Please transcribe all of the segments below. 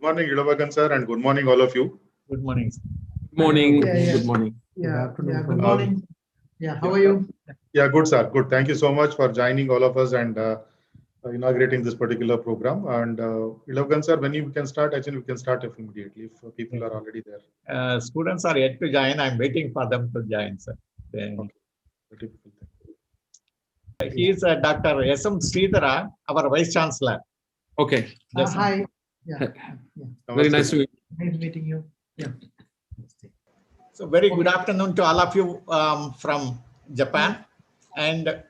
Good morning, Ilavagan sir, and good morning, all of you. Good morning. Good morning. Yeah. Good morning. Good morning. How are you? Yeah, good, sir. Good. Thank you so much for joining all of us and inaugurating this particular program. And Ilavagan sir, when you can start, actually, we can start immediately if people are already there. Students are yet to join. I'm waiting for them to join, sir. Okay. Typical thing. He is Dr. S.M. Sridhara, our Vice Chancellor. Okay. Yes, sir. Hi. Yeah. Very nice to meet Nice meeting you. Yeah. So very good afternoon to all of you from Japan, and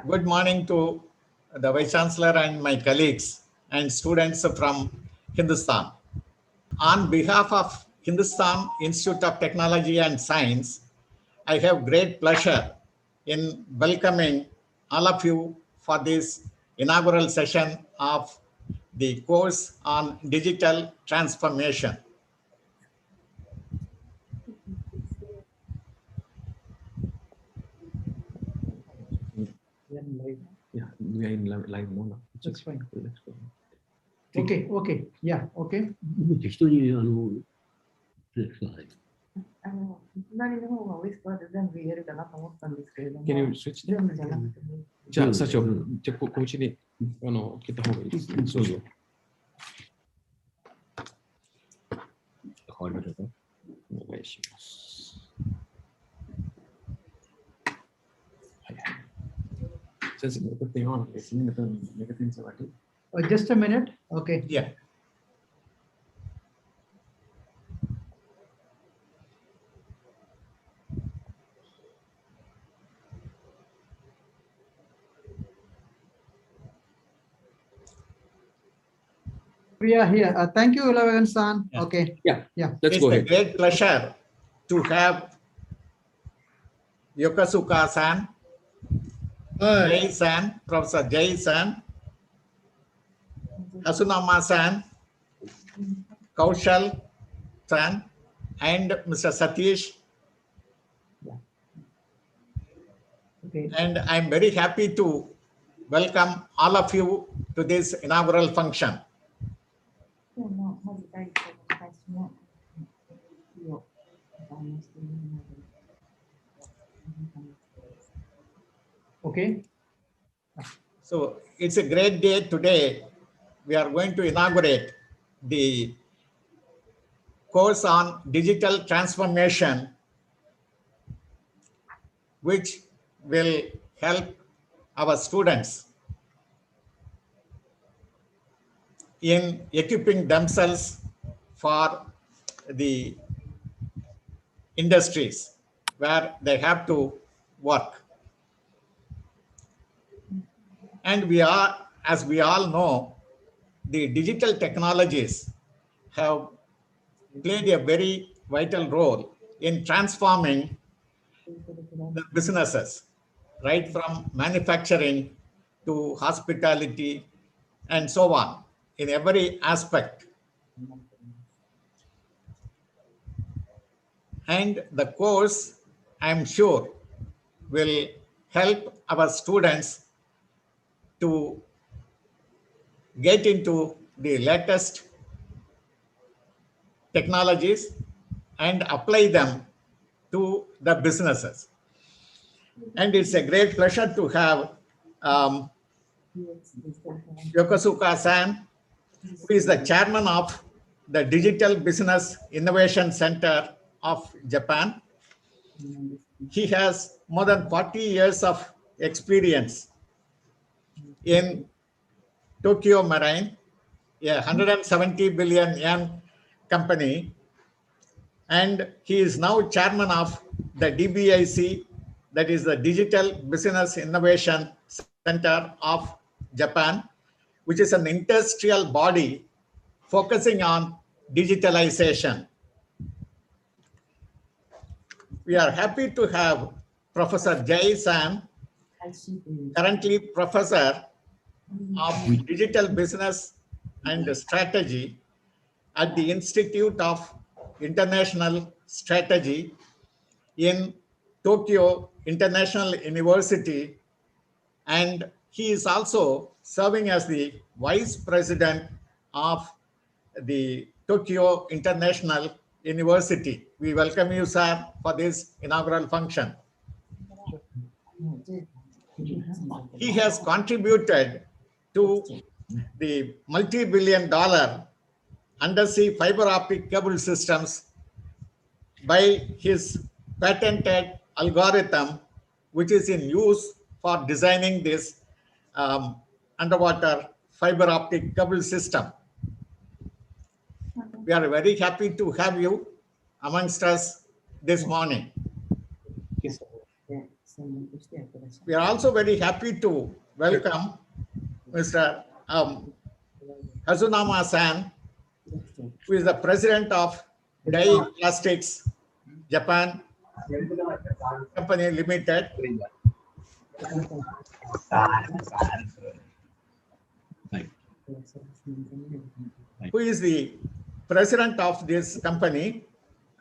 good morning to the Vice Chancellor and my colleagues and students from Hindustan. On behalf of Hindustan Institute of Technology and Science, I have great pleasure in welcoming all of you for this inaugural session of the course on digital transformation. Yeah, we are in live mode now. That's fine. Let's go. Okay. Yeah. Okay. 適当にください。隣の方がウィスパーで全部言えるかなと思ったんですけれども、 Can you switch? 全部じゃなくてもいい。じゃあ、最初、じゃあ、こっちに、つけた方がいいです。そうぞ。変わりましょうか。お願いします。はい。先生、残って今のですね、残ってみてもらって。Just a minute. Okay. Yeah. We are here. Thank you, Ilavagan-san. Yeah. Okay. Yeah. Yeah. Let's It's go a ahead. great pleasure to have Yokosuka-san, Jai-san, Professor Jai-san, Asunama-san, Kaushal-san, and Mr. Satish. Okay. And I'm very happy to welcome all of you to this inaugural function. 今日のまず第一の開始の日をお願いしているので。Okay. So it's a great day today. We are going to inaugurate the course on digital transformation, which will help our students in equipping themselves for the industries where they have to work. And as we all know, the digital technologies have played a very vital role in transforming the businesses, right from manufacturing to hospitality and so on, in every aspect. And the course, I'm sure, will help our students to get into the latest technologies and apply them to the businesses. And it's a great pleasure to have Yokosuka-san, who is the chairman of the Digital Business Innovation Center of Japan. He has more than 40 years of experience in Tokyo Marine, a 170 billion yen company, and he is now chairman of the DBIC, that is the Digital Business Innovation Center of Japan, which is an industrial body focusing on digitalization. We are happy to have Professor Jai-san, currently professor of digital business and strategy at the Institute of International Strategy in Tokyo International University, and he is also serving as the Vice President of the Tokyo International University. We welcome you, sir, for this inaugural function. He has contributed to the multi-billion-dollar undersea fiber optic cable systems by his patented algorithm, which is in use for designing this underwater fiber optic cable system. We are very happy to have you amongst us this morning. We are also very happy to welcome Mr. Kazunama-san, who is the president of Dai Plastics Japan Company Limited, who is the president of this company,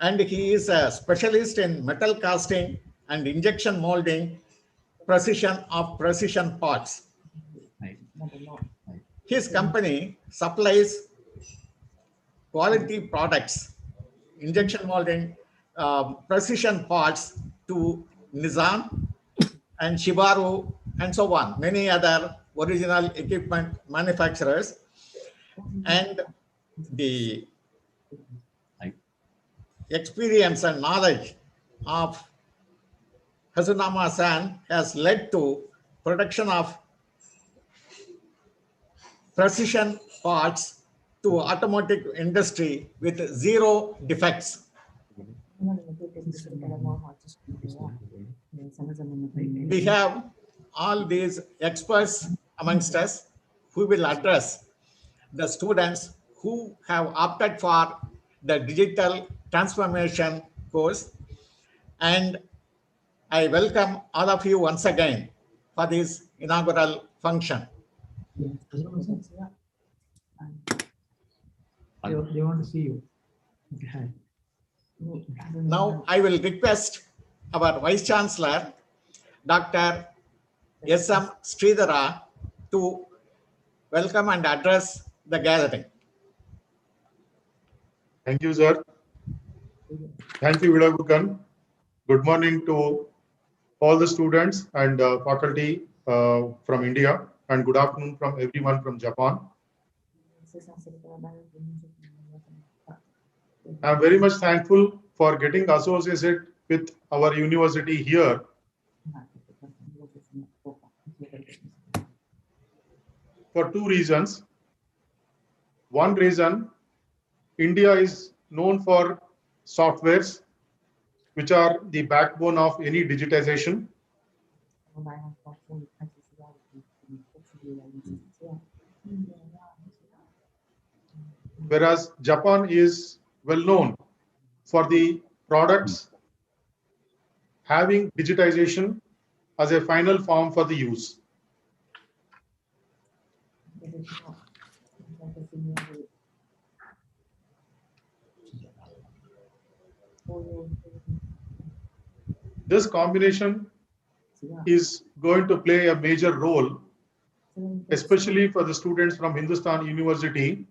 and he is a specialist in metal casting and injection molding, precision parts. His company supplies quality products, injection molding, precision parts to Nissan and Shibaru and so on, many other original equipment manufacturers. And the experience and knowledge of Kazunama-san has led to production of precision parts to automotive industry with zero defects. We have all these experts amongst us who will address the students who have opted for the digital transformation course. And I welcome all of you once again for this inaugural function. They want to see you. Okay, hi. Now I will request our Vice Chancellor, Dr. S.M. Sridhara, to welcome and address the gathering. Thank you, sir. Thank you, Vidagukan. Good morning to all the students and faculty from India, and good afternoon from everyone from Japan. I'm very much thankful for getting associated with our university here. For two reasons. One reason, India is known for softwares, which are the backbone of any digitization. Whereas Japan is well known for the products having digitization as a final form for the use. This combination is going to play a major role, especially for the students from Hindustan University,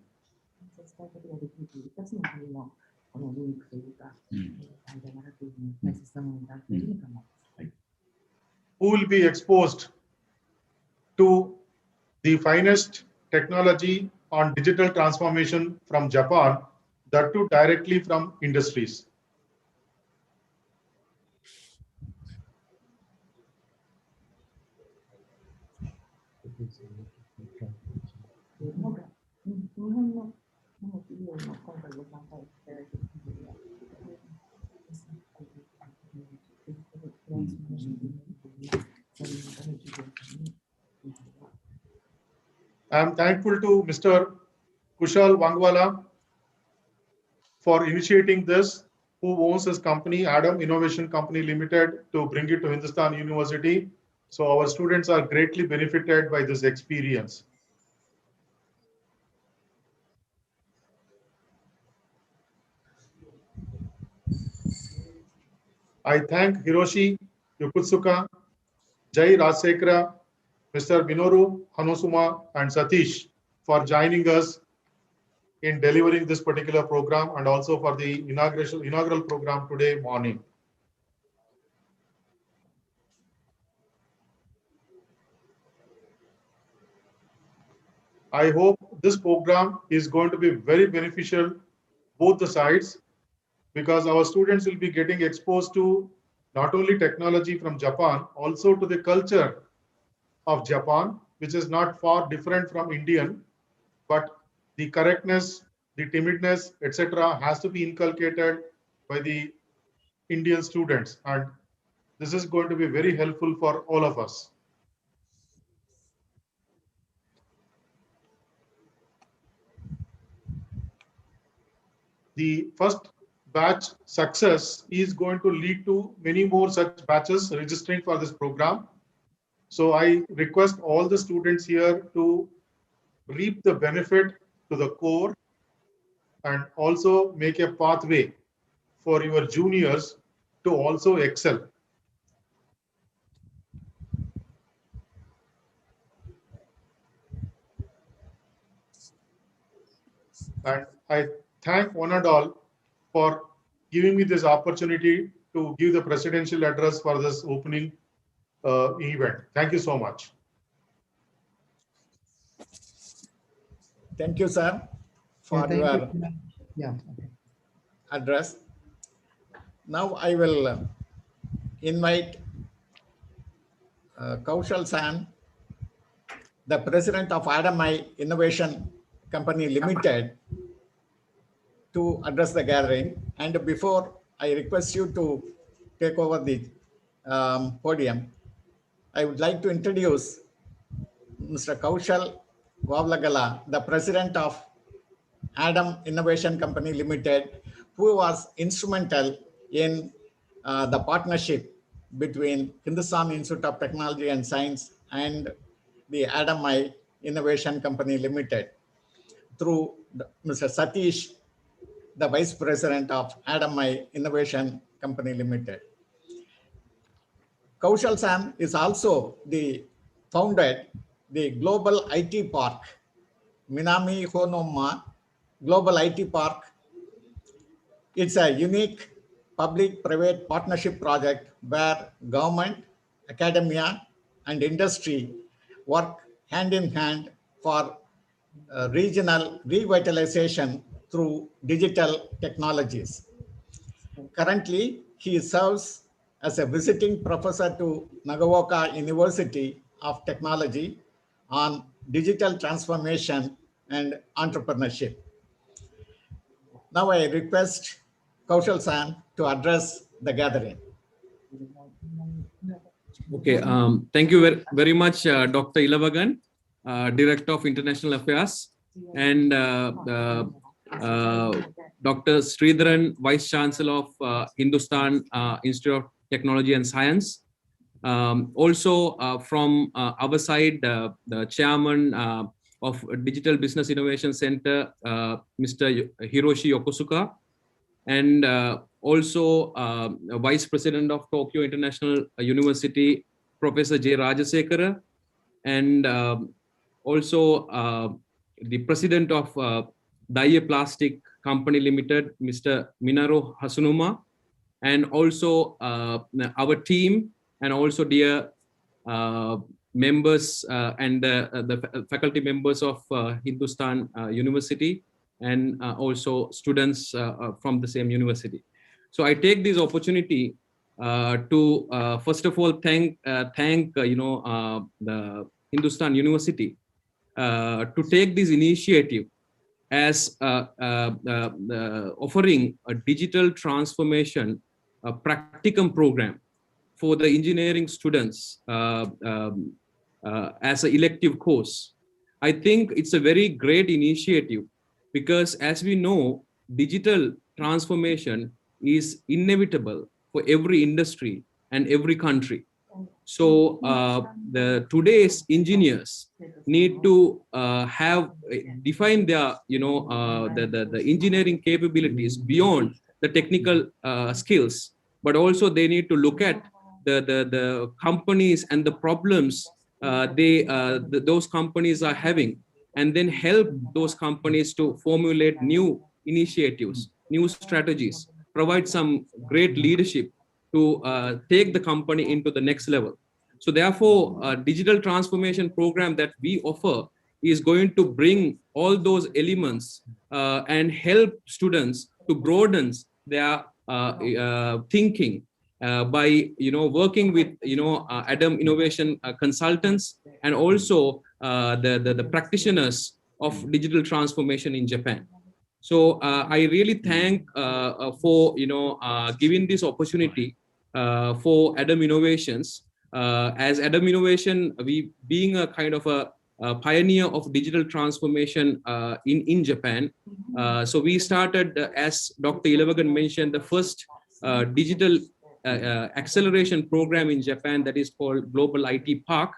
who will be exposed to the finest technology on digital transformation from Japan, that too directly from industries. I am thankful to Mr. Kushal Wangwala for initiating this, who owns his company, Adam Innovation Company Limited, to bring it to Hindustan University. So our students are greatly benefited by this experience. I thank Hiroshi Yokutsuka, Jai Rajasekara, Mr. Minoru Hanosuma, and Satish for joining us in delivering this particular program and also for the inaugural program today morning. I hope this program is going to be very beneficial both the sides, because our students will be getting exposed to not only technology from Japan, also to the culture of Japan, which is not far different from Indian, but the correctness, the timidness, etc., has to be inculcated by the Indian students. And this is going to be very helpful for all of us. The first batch success is going to lead to many more such batches registering for this program. So I request all the students here to reap the benefit to the core and also make a pathway for your juniors to also excel. And I thank one and all for giving me this opportunity to give the presidential address for this opening event. Thank you so much. Thank you, sir, for thank your you. Yeah. Okay. address. Now I will invite Kaushal San, the president of Adamai Innovation Company Limited, to address the gathering. And before I request you to take over the podium, I would like to introduce Mr. Kaushal Wavlagala, the president of Adam Innovation Company Limited, who was instrumental in the partnership between Hindustan Institute of Technology and Science and the Adamai Innovation Company Limited through Mr. Satish, the vice president of Adamai Innovation Company Limited. Kaushal San is also the founded the Global IT Park, Minami Honoma Global IT Park. It's a unique public-private partnership project where government, academia, and industry work hand in hand for regional revitalization through digital technologies. Currently, he serves as a visiting professor to Nagaoka University of Technology on digital transformation and entrepreneurship. Now I request Kaushal San to address the gathering. Okay, thank you very much, Dr. Ilavagan, Director of International Affairs, and Dr. Sridharan, Vice Chancellor of Hindustan Institute of Technology and Science. Also from our side, the Chairman of Digital Business Innovation Center, Mr. Hiroshi Yokosuka, and also Vice President of Tokyo International University, Professor J. Rajasekara, and also the President of Daiya Plastic Company Limited, Mr. Minaru Hasunuma, and also our team, and also dear members and the faculty members of Hindustan University, and also students from the same university. So I take this opportunity to first of all thank the Hindustan University to take this initiative as offering a digital transformation practicum program for the engineering students as an elective course. I think it's a very great initiative because, as we know, digital transformation is inevitable for every industry and every country. So the today's engineers need to define their the engineering capabilities beyond the technical skills, but also they need to look at the companies and the problems those companies are having and then help those companies to formulate new initiatives, new strategies, provide some great leadership to take the company into the next level. So therefore, a digital transformation program that we offer is going to bring all those elements and help students to broaden their thinking by working with Adam Innovation consultants and also the practitioners of digital transformation in Japan. So I really thank for giving this opportunity for Adam Innovations. As Adam Innovation, we being a kind of a pioneer of digital transformation in Japan. So we started, as Dr. Ilavagan mentioned, the first digital acceleration program in Japan that is called Global IT Park,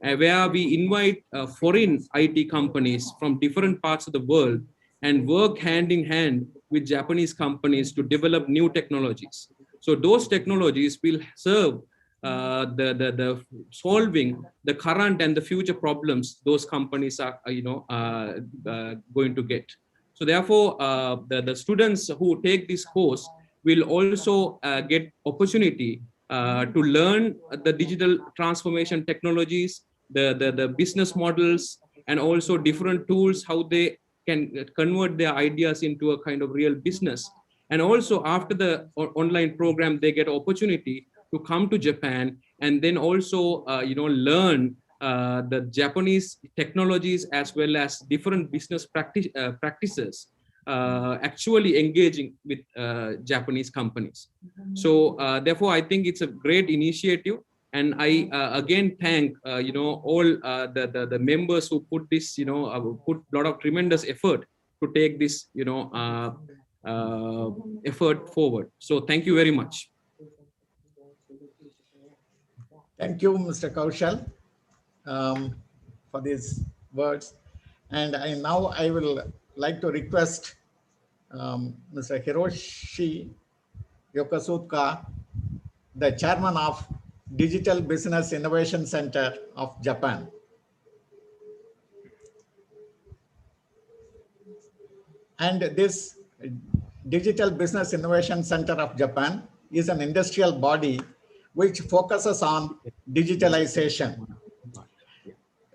where we invite foreign IT companies from different parts of the world and work hand in hand with Japanese companies to develop new technologies. So those technologies will serve the solving the current and the future problems those companies are going to get. So therefore, the students who take this course will also get opportunity to learn the digital transformation technologies, the business models, and also different tools, how they can convert their ideas into a kind of real business. And also after the online program, they get opportunity to come to Japan and then also learn the Japanese technologies as well as different business practices actually engaging with Japanese companies. So therefore, I think it's a great initiative. And I again thank all the members who put this put a lot of tremendous effort to take this effort forward. So thank you very much. Thank you, Mr. Kaushal, for these words. And now I will like to request Mr. Hiroshi Yokosuka, the chairman of Digital Business Innovation Center of Japan. And this Digital Business Innovation Center of Japan is an industrial body which focuses on digitalization.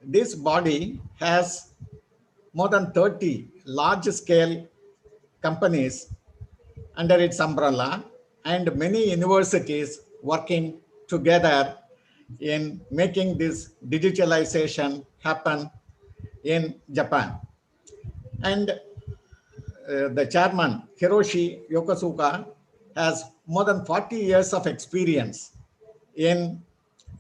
This body has more than 30 large-scale companies under its umbrella and many universities working together in making this digitalization happen in Japan. And the chairman, Hiroshi Yokosuka, has more than 40 years of experience in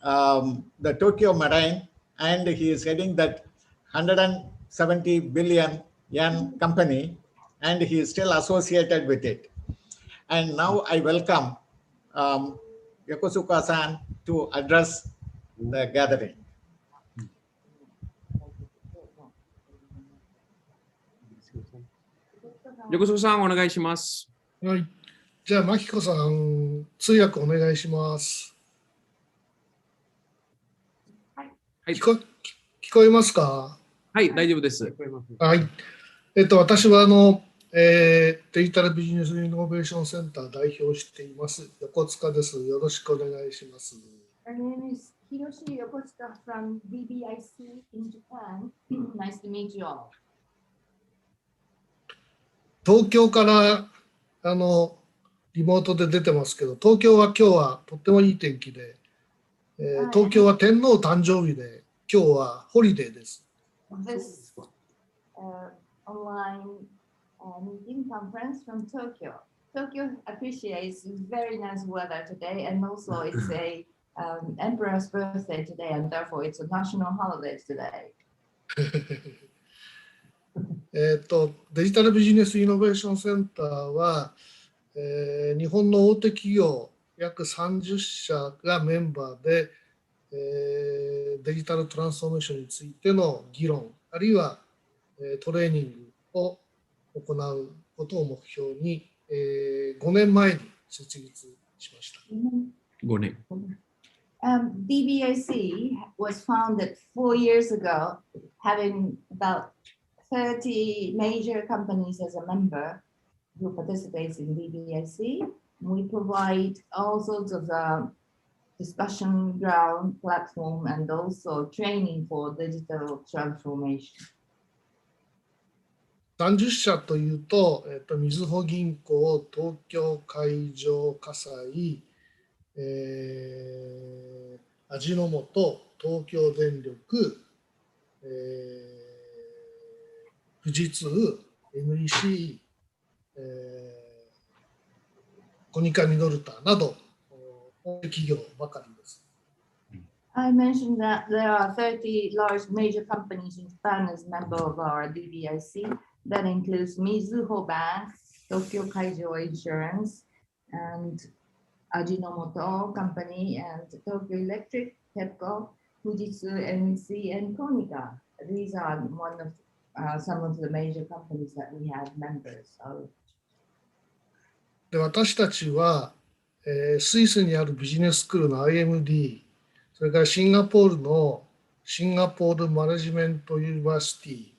the Tokyo Marine, and he is heading that 170 billion yen company, and he is still associated with it. And now I welcome Yokosuka-san to address the gathering. Yokosuka-san, お願いします。はい。じゃあ、マキコさん、通訳お願いします。はい。聞こえますか？はい、大丈夫です。はい。私はデジタルビジネスイノベーションセンター代表をしています、横塚です。よろしくお願いします。My name is Hiroshi Yokosuka from VBIC in Japan. Nice to meet you all. 東京からリモートで出てますけど、東京は今日はとってもいい天気で、東京は天皇誕生日で、今日はホリデーです。This online meeting conference from Tokyo. Tokyo appreciates very nice weather today, and also it's a emperor's birthday today, and therefore it's a national holiday today. デジタルビジネスイノベーションセンターは、日本の大手企業約30社がメンバーで、デジタルトランスフォーメーションについての議論、あるいは、トレーニングを行うことを目標に、5年前に設立しました。5年。DBAC was founded 4 years ago, having about 30 major companies as a member who participates in DBAC. We provide all sorts of discussion ground platform and also training for digital transformation. 30社というと、みずほ銀行、東京海上火災、味の素、東京電力、富士通、NEC、コニカミノルタなど、企業ばかりです。I mentioned that there are 30 large major companies in Japan as member of our DBIC. That includes Mizuho Bank, Tokyo Kaijo Insurance, and Ajinomoto Company, and Tokyo Electric, TEPCO, Fujitsu, NEC, and Konica. These are one of some of the major companies that we have members of. で、私たちは、スイスにあるビジネススクールの IMD、それからシンガポールのシンガポールマネジメントユニバーシティ、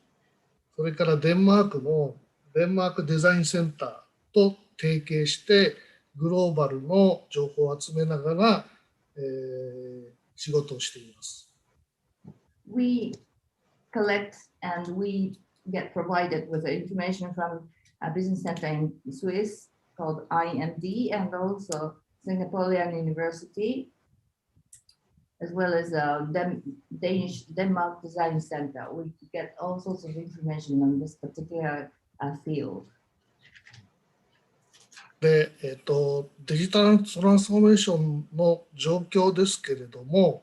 それからデンマークのデンマークデザインセンターと提携してグローバルの情報を集めながら、仕事をしています。We collect and we get provided with the information from a business center in Swiss called IMD and also Singaporean University, as well as Danish Denmark Design Center. We get all sorts of information on this particular field. で、デジタルトランスフォーメーションの状況ですけれども、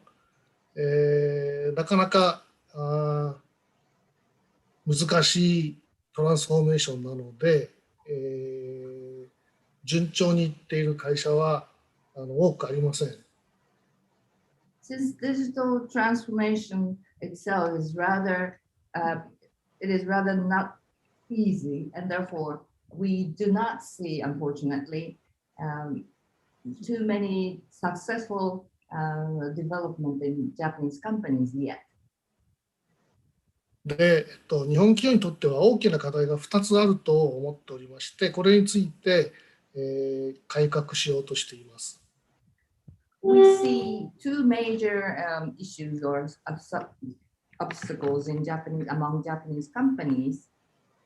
なかなか難しいトランスフォーメーションなので、順調にいっている会社は多くありません。Since digital transformation itself is rather, it is rather not easy, and therefore we do not see, unfortunately, too many successful development in Japanese companies yet. で、日本企業にとっては大きな課題が2つあると思っておりまして、これについて、改革しようとしています。We see two major issues or obstacles in among Japanese companies,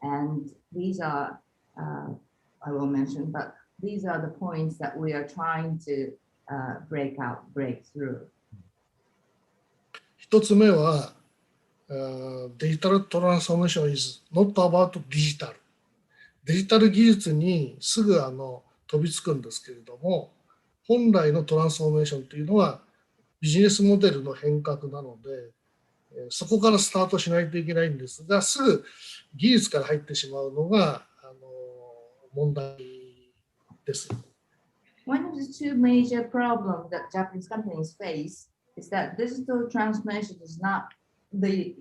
and these are, I will mention, but these are the points that we are trying to break through. 1つ目は、デジタルトランスフォーメーション is not about digital。デジタル技術にすぐ飛びつくんですけれども、本来のトランスフォーメーションというのはビジネスモデルの変革なので、そこからスタートしないといけないんですが、すぐ技術から入ってしまうのが問題です。One of the two major problems that Japanese companies face is that digital transformation is not it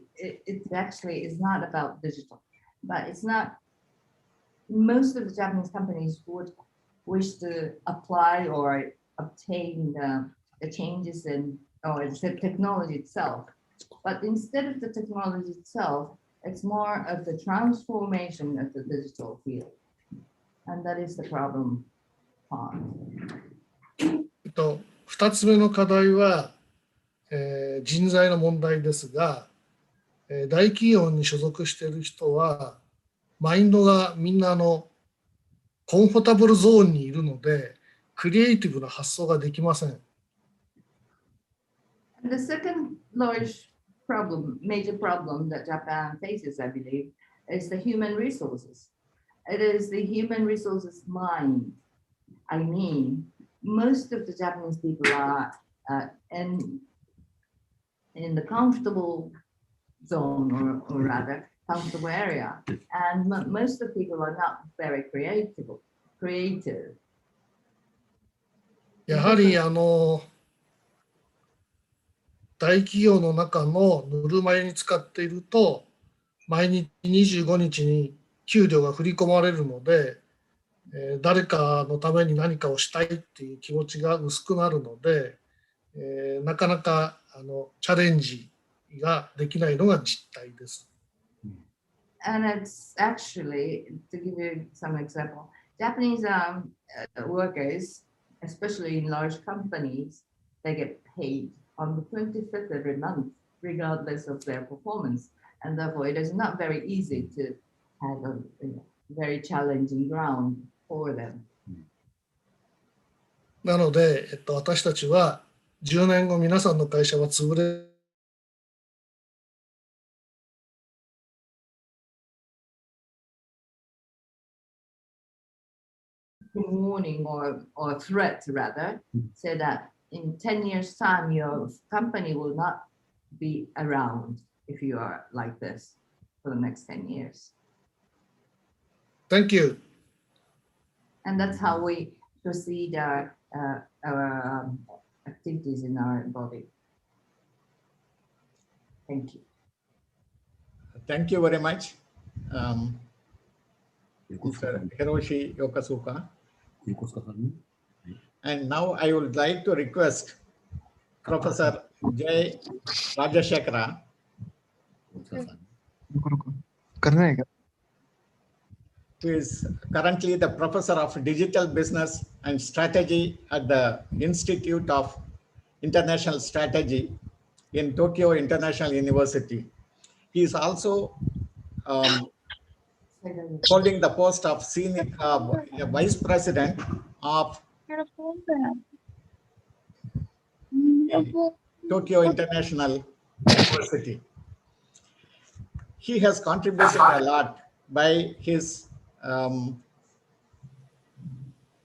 actually is not about digital, but it's not. Most of the Japanese companies would wish to apply or obtain the changes in or the technology itself, but instead of the technology itself, it's more of the transformation of the digital field, and that is the problem part. 2つ目の課題は、人材の問題ですが、大企業に所属している人はマインドがみんなコンフォタブルゾーンにいるのでクリエイティブな発想ができません。The second major problem that Japan faces, I believe, is the human resources. It is the human resources mind. I mean, most of the Japanese people are in the comfortable zone, or rather comfortable area, and most of the people are not very creative. やはり大企業の中のぬるま湯に使っていると毎日25日に給料が振り込まれるので、誰かのために何かをしたいっていう気持ちが薄くなるので、なかなかチャレンジができないのが実態です。And it's actually, to give you some example, Japanese workers, especially in large companies, they get paid on the 25th every month, regardless of their performance. And therefore, it is not very easy to have a very challenging ground for them. なので、私たちは10年後皆さんの会社は潰れwarning or threat rather, say that in 10 years time your company will not be around if you are like this for the next 10 years. Thank you. And that's how we proceed our activities in our body. Thank you. Thank you very much, Mr. Hiroshi Yokosuka. And now I would like to request Professor J. Rajashekara, who is currently the Professor of Digital Business and Strategy at the Institute of International Strategy in Tokyo International University. He is also holding the post of Senior Vice President of Tokyo International University. He has contributed a lot by his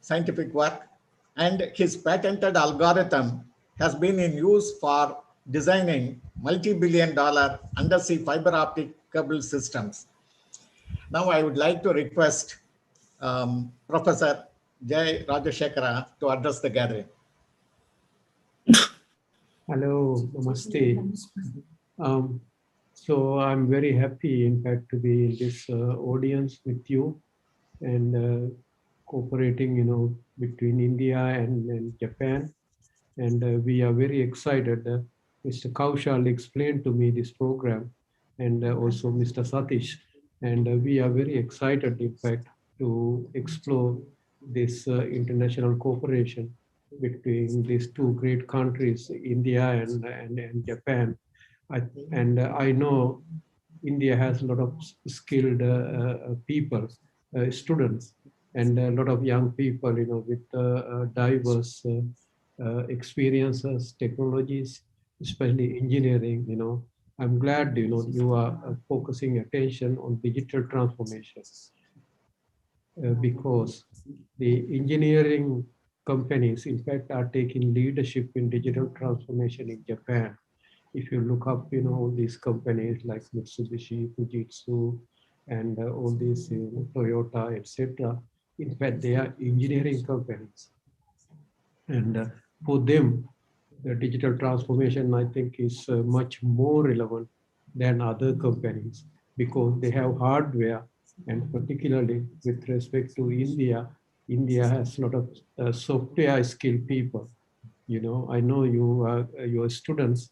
scientific work, and his patented algorithm has been in use for designing multi-billion-dollar undersea fiber optic cable systems. Now I would like to request Professor J. Rajashekara to address the gathering. Hello, namaste. So I'm very happy, in fact, to be in this audience with you and cooperating, between India and Japan. And we are very excited. Mr. Kaushal explained to me this program, and also Mr. Satish. And we are very excited, in fact, to explore this international cooperation between these two great countries, India and Japan. I know India has a lot of skilled people, students, and a lot of young people, with diverse experiences, technologies, especially engineering. I'm glad, you are focusing attention on digital transformation because the engineering companies, in fact, are taking leadership in digital transformation in Japan. If you look up, all these companies like Mitsubishi, Fujitsu, and all these, Toyota, etc. In fact, they are engineering companies. And for them, the digital transformation, I think, is much more relevant than other companies because they have hardware, and particularly with respect to India, India has a lot of software skilled people. I know your students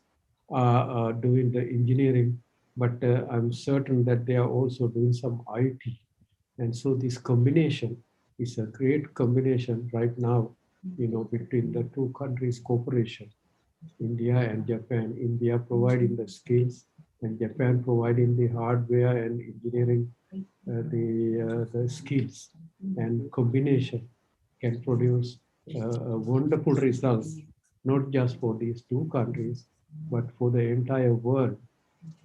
are doing the engineering, but I'm certain that they are also doing some IT. And so this combination is a great combination right now, between the two countries' cooperation, India and Japan. India providing the skills and Japan providing the hardware and engineering, the skills, and combination can produce wonderful results, not just for these two countries, but for the entire world.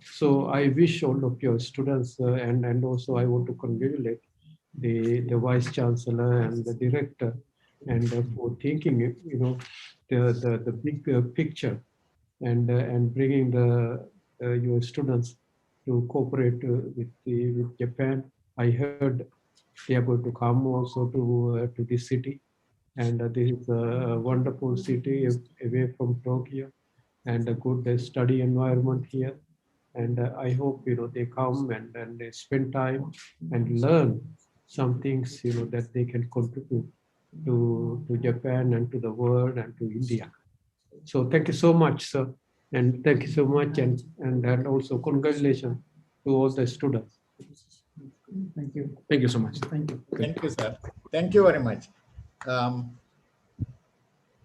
So I wish all of your students, and also I want to congratulate the Vice Chancellor and the Director, and for thinking, the big picture, and bringing your students to cooperate with Japan. I heard they are going to come also to this city, and this is a wonderful city away from Tokyo, and a good study environment here. And I hope they come and they spend time and learn some things that they can contribute to Japan and to the world and to India. So thank you so much, sir. And thank you so much. And also congratulations to all the students. Thank you. Thank you so much. Thank you. Thank you, sir. Thank you very much.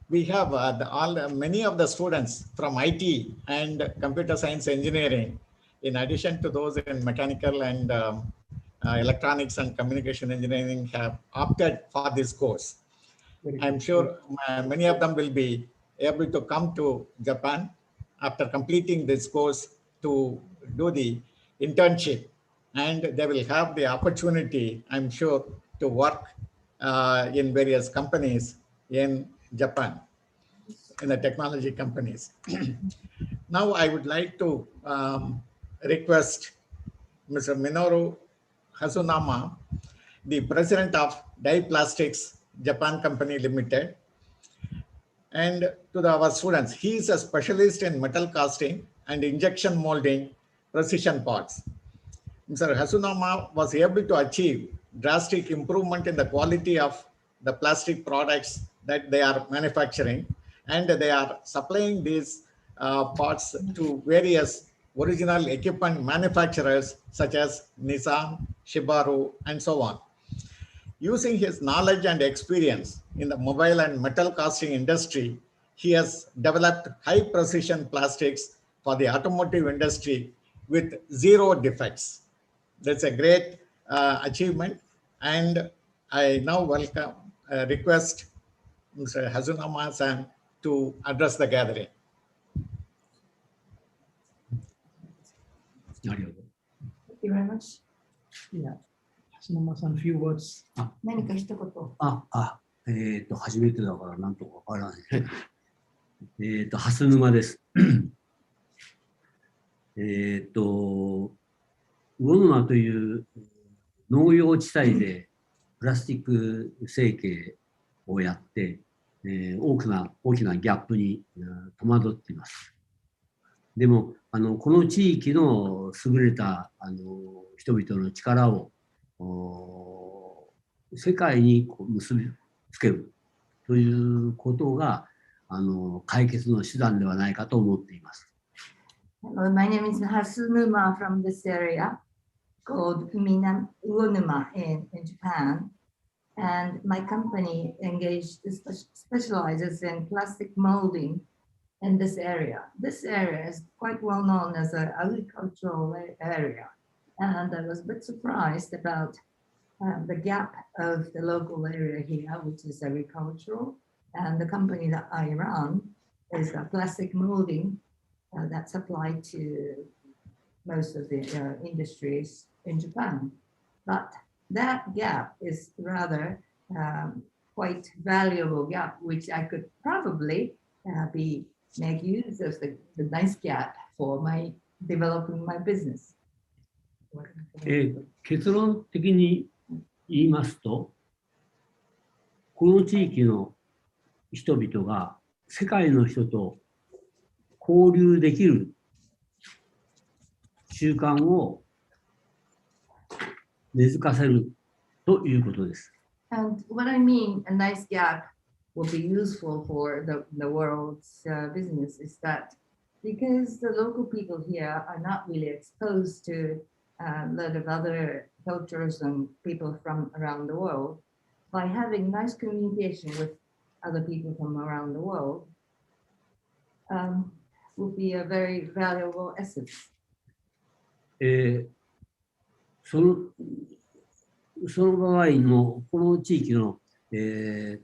We have many of the students from IT and computer science engineering, in addition to those in mechanical and electronics and communication engineering, have opted for this course. I'm sure many of them will be able to come to Japan after completing this course to do the internship, and they will have the opportunity, I'm sure, to work in various companies in Japan, in the technology companies. Now I would like to request Mr. Minoru Hasunama, the president of Dye Plastics Japan Company Limited, and to our students. He is a specialist in metal casting and injection molding precision parts. Mr. Hasunama was able to achieve drastic improvement in the quality of the plastic products that they are manufacturing, and they are supplying these parts to various original equipment manufacturers such as Nissan, Shibaru, and so on. Using his knowledge and experience in the mobile and metal casting industry, he has developed high precision plastics for the automotive industry with zero defects. That's a great achievement. And I now request Mr. Hasunama-san to address the gathering. ありがとう。 Thank you very much. Yeah. Hasunama-san, few words. 何か一言。初めてだからなんとかわからない。蓮沼です。魚沼という農業地帯でプラスチック成形をやって、大きなギャップに戸惑っています。でもこの地域の優れた人々の力を世界に結びつけるということが解決の手段ではないかと思っています。Hello, my name is Hasunuma from this area called Uonuma in Japan. And my company specializes in plastic molding in this area. This area is quite well known as an agricultural area. And I was a bit surprised about the gap of the local area here, which is agricultural. And the company that I run is a plastic molding that's applied to most of the industries in Japan. But that gap is rather quite valuable gap, which I could probably make use of the nice gap for my developing my business. 結論的に言いますと、この地域の人々が世界の人と交流できる習慣を根付かせるということです。And what I mean, a nice gap will be useful for the world's business is that because the local people here are not really exposed to a lot of other cultures and people from around the world, by having nice communication with other people from around the world will be a very valuable essence. その場合のこの地域の、プ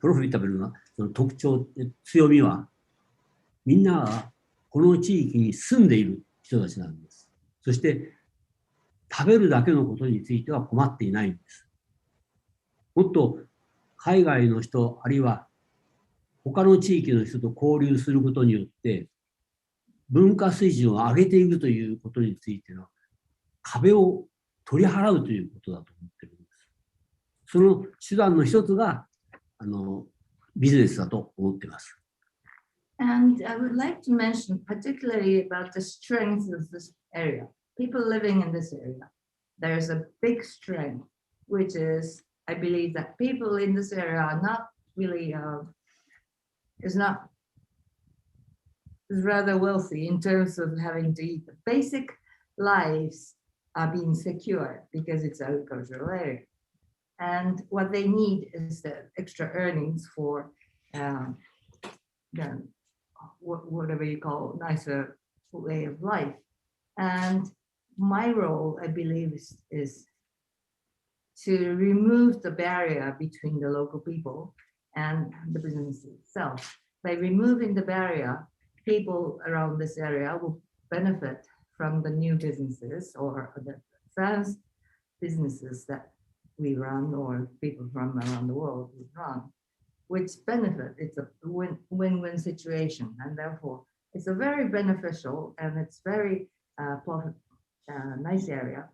ロフィタブルなその特徴、強みはみんながこの地域に住んでいる人たちなんです。そして食べるだけのことについては困っていないんです。もっと海外の人あるいは他の地域の人と交流することによって文化水準を上げていくということについての壁を取り払うということだと思っているんです。その手段の一つがビジネスだと思っています。And I would like to mention particularly about the strength of this area. People living in this area, there's a big strength, which is, I believe that people in this area are not really is rather wealthy in terms of having to eat. The basic lives are being secured because it's agricultural area. And what they need is the extra earnings for whatever you call nicer way of life. And my role, I believe, is to remove the barrier between the local people and the business itself. By removing the barrier, people around this area will benefit from the new businesses or the advanced businesses that we run or people from around the world would run, which benefit. It's a win-win situation, and therefore it's a very beneficial and it's very nice area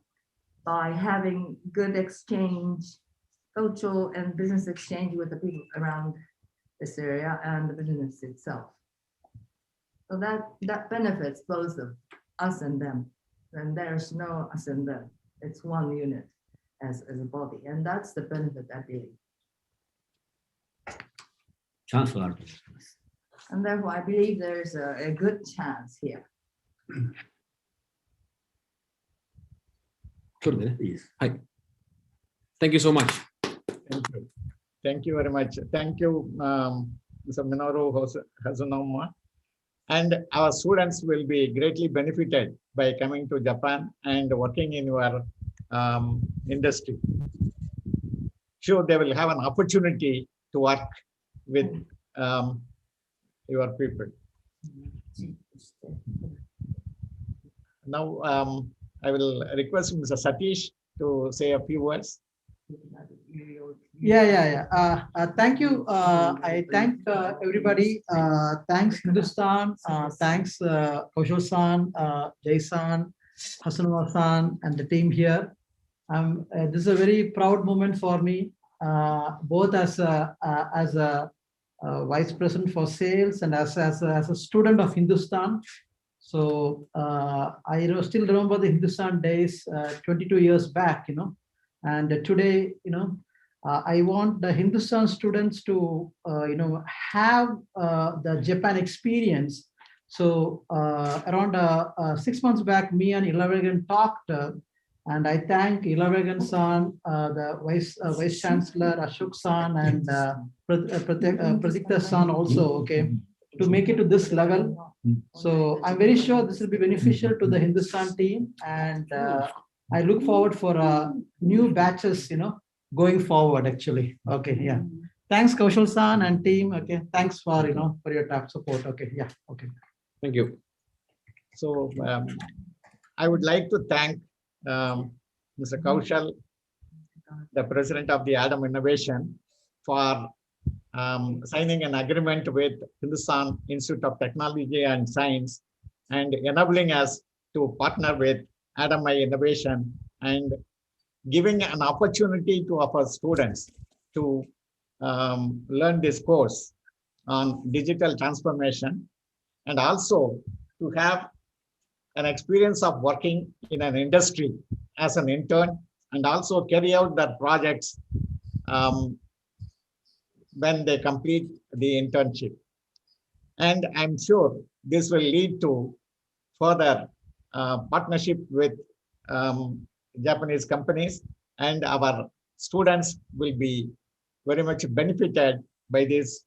by having good exchange, cultural and business exchange with the people around this area and the business itself. So that benefits both of us and them. And there's no us and them. It's one unit as a body. And that's the benefit, I believe. チャンスがあると思っています。 And therefore, I believe there's a good chance here. それでね。いいです。はい。Thank you so much. Thank you. Thank you very much. Thank you, Mr. Minoru Hazunoma. And our students will be greatly benefited by coming to Japan and working in your industry. Sure, they will have an opportunity to work with your people. Now, I will request Mr. Satish to say a few words. Thank you. I thank everybody. Thanks Hindustan. Thanks Kaushal-san, Jay-san, Hasanova-san, and the team here. This is a very proud moment for me, both as a vice president for sales and as a student of Hindustan. So I still remember the Hindustan days 22 years back, and today, I want the Hindustan students to, have the Japan experience. So around 6 months back, me and Ilavegan talked, and I thank Ilavegan-san, the Vice Chancellor, Ashok-san, and Pratikta-san also, okay, to make it to this level. So I'm very sure this will be beneficial to the Hindustan team, and I look forward for new batches, going forward actually. Okay, yeah. Thanks Kaushal-san and team. Okay, thanks for for your support. Okay, yeah. Okay. Thank you. So I would like to thank Mr. Kaushal, the president of the Adam Innovation, for signing an agreement with Hindustan Institute of Technology and Science and enabling us to partner with Adam Innovation and giving an opportunity to our students to learn this course on digital transformation and also to have an experience of working in an industry as an intern and also carry out their projects when they complete the internship. And I'm sure this will lead to further partnership with Japanese companies, and our students will be very much benefited by this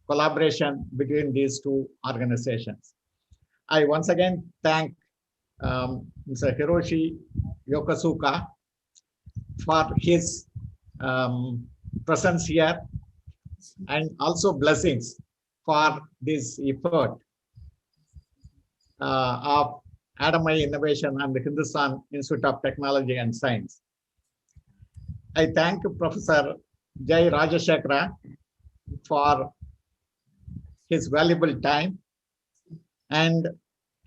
collaboration between these two organizations. I once again thank Mr. Hiroshi Yokosuka for his presence here and also blessings for this effort of Adam Innovation and the Hindustan Institute of Technology and Science. I thank Professor Jai Rajashekara for his valuable time, and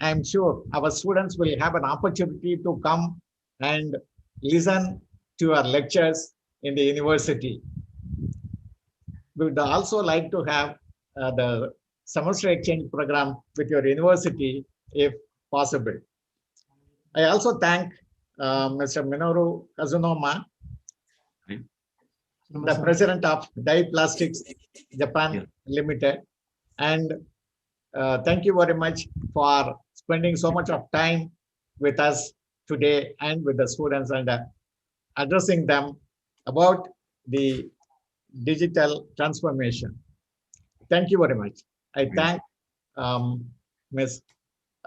I'm sure our students will have an opportunity to come and listen to our lectures in the university. We would also like to have the semester exchange program with your university if possible. I also thank Mr. Minoru Hazunoma, the president of Dye Plastics Japan Limited, And thank you very much for spending so much of time with us today and with the students and addressing them about the digital transformation. Thank you very much. I thank Ms.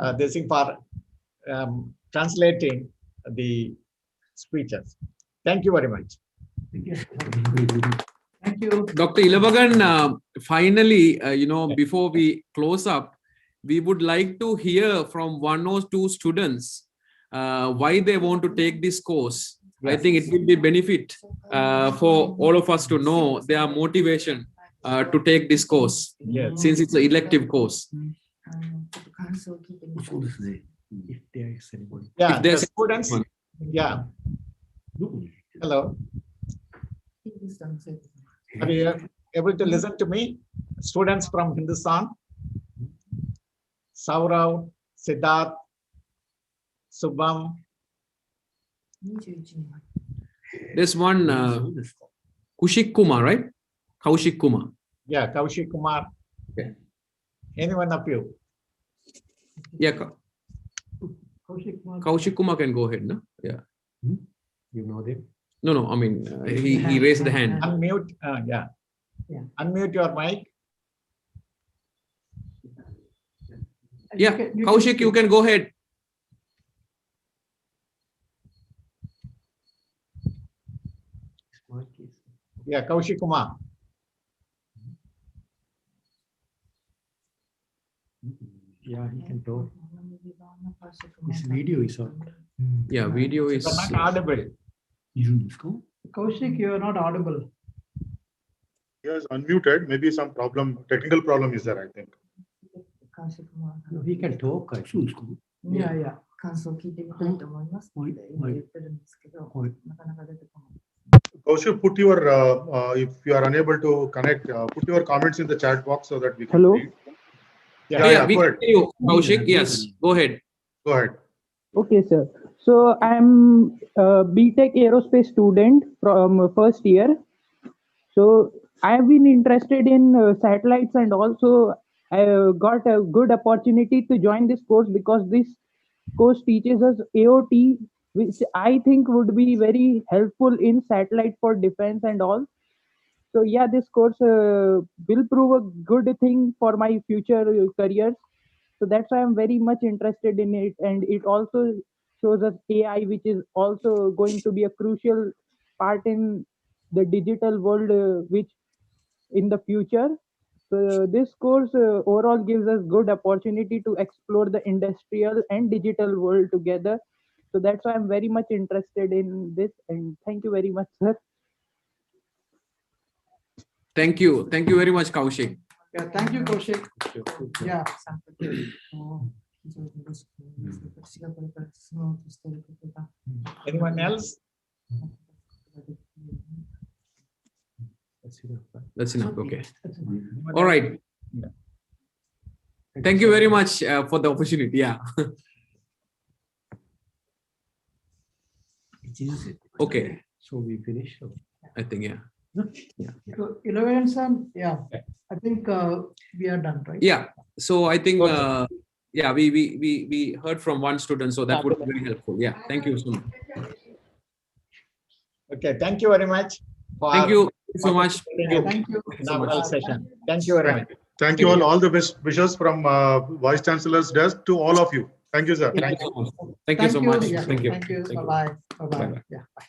Desing for translating the speeches. Thank you very much. Thank you. Dr. Ilavagan, finally, before we close up, we would like to hear from one or two students why they want to take this course. I think it will be benefit for all of us to know their motivation to take this course, since it's an elective course. If there is anybody. Yeah, If there's the students. Yeah. Hello. Are you able to listen to me? Students from Hindustan, Saurav, Siddharth, Subham. There's one Kushik Kumar, right? Kaushik Kumar. Yeah, Kaushik Kumar. Okay. Any one of you? Yeah, Kaushik Kumar can go ahead, no? Yeah. You know them? No, I mean, he raised the hand. Unmute. Yeah. Unmute your mic. Yeah, Kaushik, you can go ahead. Yeah, Kaushik Kumar. Yeah, he can talk. His video is on. Yeah, video is. You're not audible. Kaushik, you are not audible. He is unmuted. Maybe some problem, technical problem is there, I think. No, he can talk. I think. Yeah, yeah. 感想を聞いてみたいと思いますって言ってるんですけど、なかなか出てこない。Kaushik, put your, if you are unable to connect, put your comments in the chat box so that we can Hello? read. Yeah, we go can ahead. hear you, Kaushik. Yes, go ahead. Go ahead. Okay, sir. So I'm a BTech aerospace student from first year. So I have been interested in satellites, and also I got a good opportunity to join this course because this course teaches us AOT, which I think would be very helpful in satellite for defense and all. So yeah, this course will prove a good thing for my future careers. So that's why I'm very much interested in it, and it also shows us AI, which is also going to be a crucial part in the digital world, which in the future. So this course overall gives us good opportunity to explore the industrial and digital world together. So that's why I'm very much interested in this, and thank you very much, sir. Thank you. Thank you very much, Kaushik. Yeah, thank you, Kaushik. Yeah. 非常に嬉しく思います。私がこれから進もうとしていることが。 Anyone else? That's enough. Okay. All right. Thank you very much for the opportunity. Yeah. Okay. So we finished. I think, yeah. So 11 son, yeah. I think we are done, right? Yeah. So I think, yeah, we heard from one student, so that would be very helpful. Yeah. Thank you so much. Okay, thank you very much. Thank you so much. Thank you. Inaugural session. Thank you very much. Thank you all the best wishes from Vice Chancellor's desk to all of you. Thank you, sir. Thank you so much. Thank you so much. Yeah, Thank you. Thank you. Thank you. Bye-bye. Bye-bye. Bye-bye. Yeah, bye.